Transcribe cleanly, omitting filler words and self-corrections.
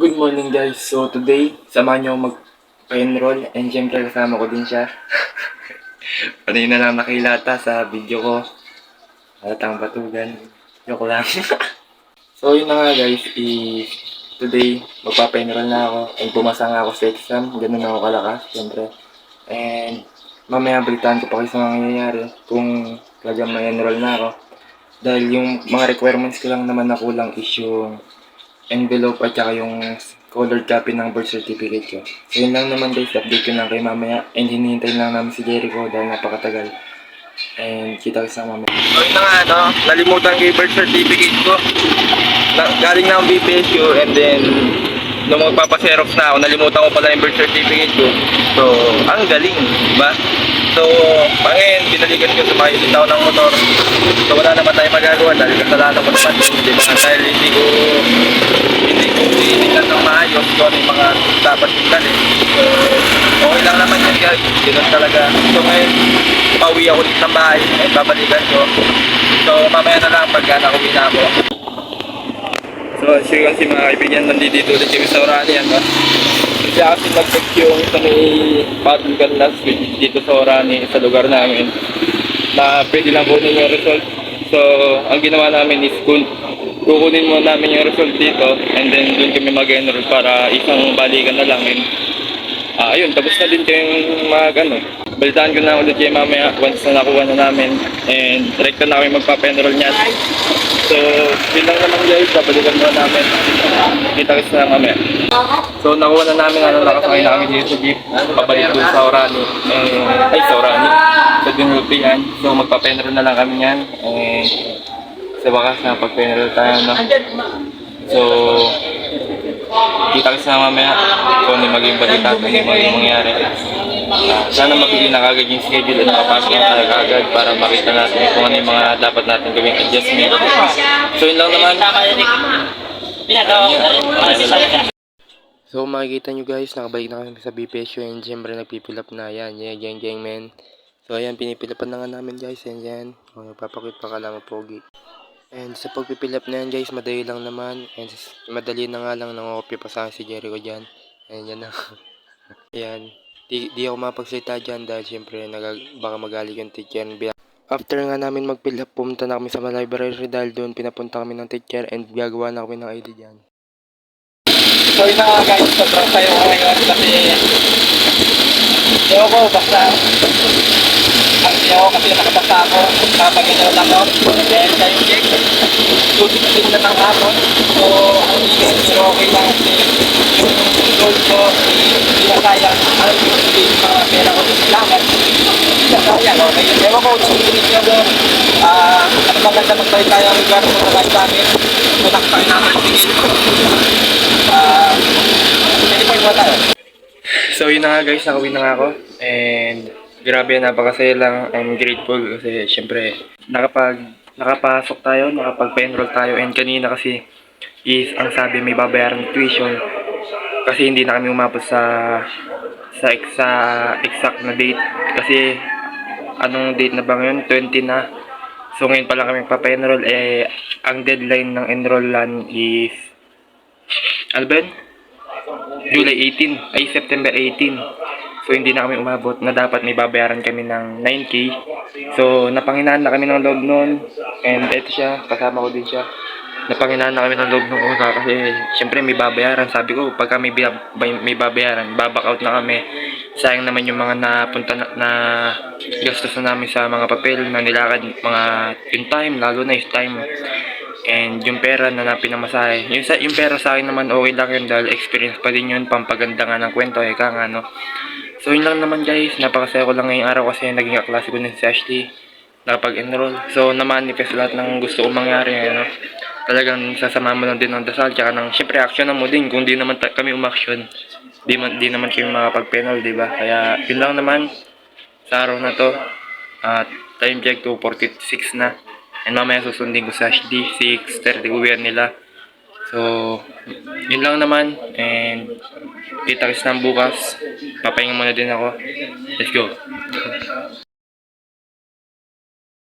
Good morning guys. So today, samahan niyo mag-enroll and syempre kasama ko din siya. Panay na lang nakilata sa video ko. Halatang batugan. Joke lang. So yun na nga guys, today magpapa-enroll na ako and pumasa nga ako sa exam. Ganun ako kalakas, syempre. And mamaya balitaan ko pa kayo sa mga nangyayari kung talagang may enroll na ako. Dahil yung mga requirements ko lang naman na kulang is yung envelope at saka yung colored copy ng birth certificate ko. So yun lang naman guys, update ko lang kayo mamaya and hinihintay lang namin si Jericho dahil napakatagal. And kita ko sa mamaya. So yun na nga nalimutan ko yung birth certificate ko. Galing na ang BPSU and then nung magpapaserox na ako, nalimutan ko pala yung birth certificate ko. So, ang galing, diba? So, ngayon, binalikan ko sa mga tao ng motor. So, wala naman tayong magagawa dahil kasalanan ko naman. Di ba? Dahil hindi ko inilan ng maayos kung ano yung mga dapat tingnan. So, okay lang naman yan guys. Ganun talaga. So, ngayon, pauwi ako dito ng bahay at babalikan ko. So, mamaya na lang pagka nakauwi na ako. So, as you can see mga kaibigan, nandito ulit kami sa Orani. Kasi kasi nag-check yung sa may paddle gun last week dito sa Orani, sa lugar namin, na pwede lang kunin yung result. So, ang ginawa namin is kukunin mo namin yung result dito and then doon kami mag-enroll para isang balikan na lang. And, ayun, tapos na din kayong balitaan ko na ulit kayo mamaya once na nakuha na namin and direct na kami magpapa-enroll niyan. So, yun lang naman guys, babalikan mo namin. Kita-kits na mamaya. So, nakuha na namin, nakasakay na kami dito sa jeep. Pabalik doon sa Orani. Sa Orani. Sa Dinupian. So, magpa-enroll na lang kami yan. Sa wakas na pag-enroll tayo, no? So, kita-kits na mamaya kung ano yung maging balita, kung ano yung maging mangyari. Sana mabigyan na kagad yung schedule at nakapasok na tayo kagad para makita natin kung ano yung mga dapat natin gawing adjustment. So yun lang naman. So makikita nyo guys, nakabalik na kami sa BPSU and siyempre nagpipilap na yan. Gang men. So ayan, pinipilapan na nga namin guys. And yan, magpapakit pa kalama pogi. And sa pagpipilap na yan guys, madali lang naman. And madali na nga lang nangopya pa sa akin si Jericho dyan. And yan na. Ayan. Di ako mapagsalita dyan dahil siyempre baka magaling yung teacher. After nga namin mag-fill up, pumunta na kami sa library dahil doon pinapunta kami ng teacher and gagawa na kami ng ID dyan. So yun na nga guys, sobrang sayo ko ngayon kasi hindi ako basta kasi nakabasa ako kapag inood ako dahil sa yung check susunod na ng hapon. So ang ingay pero okay lang kasi yung goal ko hindi na sayang ang yung mga pera ko sa kailangan hindi na sayang. Okay, ewan ko kung susunod nyo doon ano maganda magtayo tayo ang lugar sa mga sa amin tunak tayo naman pwede po yung tayo. So yun na nga guys, nakawin na nga ako and grabe, napakasaya lang. I'm grateful kasi syempre nakapasok tayo, nakapag-enroll tayo and kanina kasi is ang sabi may babayaran tuition kasi hindi na kami umabot sa exact na date kasi anong date na ba ngayon? 20 na. So ngayon pa lang kami papa-enroll ang deadline ng enrollan is ano ba yun? July 18 ay September 18. So hindi na kami umabot na dapat may babayaran kami ng 9K. So napanghinaan na kami ng loob noon. And eto siya, kasama ko din siya. Napanghinaan na kami ng loob noong una kasi syempre may babayaran. Sabi ko pagka may babayaran, baback out na kami. Sayang naman yung mga napunta na gastos na namin sa mga papel na nilakad, mga yung time, lalo na yung time. And yung pera na napinamasahe. Yung pera sa akin naman okay lang yun dahil experience pa din yun, pampaganda nga ng kwento, eka nga no. So yun lang naman guys, napakasaya ko lang ngayong araw kasi naging kaklase ko din si Ashley, nakapag-enroll. So na-manifest lahat ng gusto kong mangyari, ano. Talagang sasama mo lang din ng dasal, tsaka ng syempre action mo din, kung di naman kami umaksyon, di naman kami makapag-penal, diba? Kaya yun lang naman sa araw na to. At time check 2:46 na. And mamaya susundin ko sa Ashley, 6:30 uwi nila. So, yun lang naman. And kita-kits na bukas. Papahinga muna din ako. Let's go.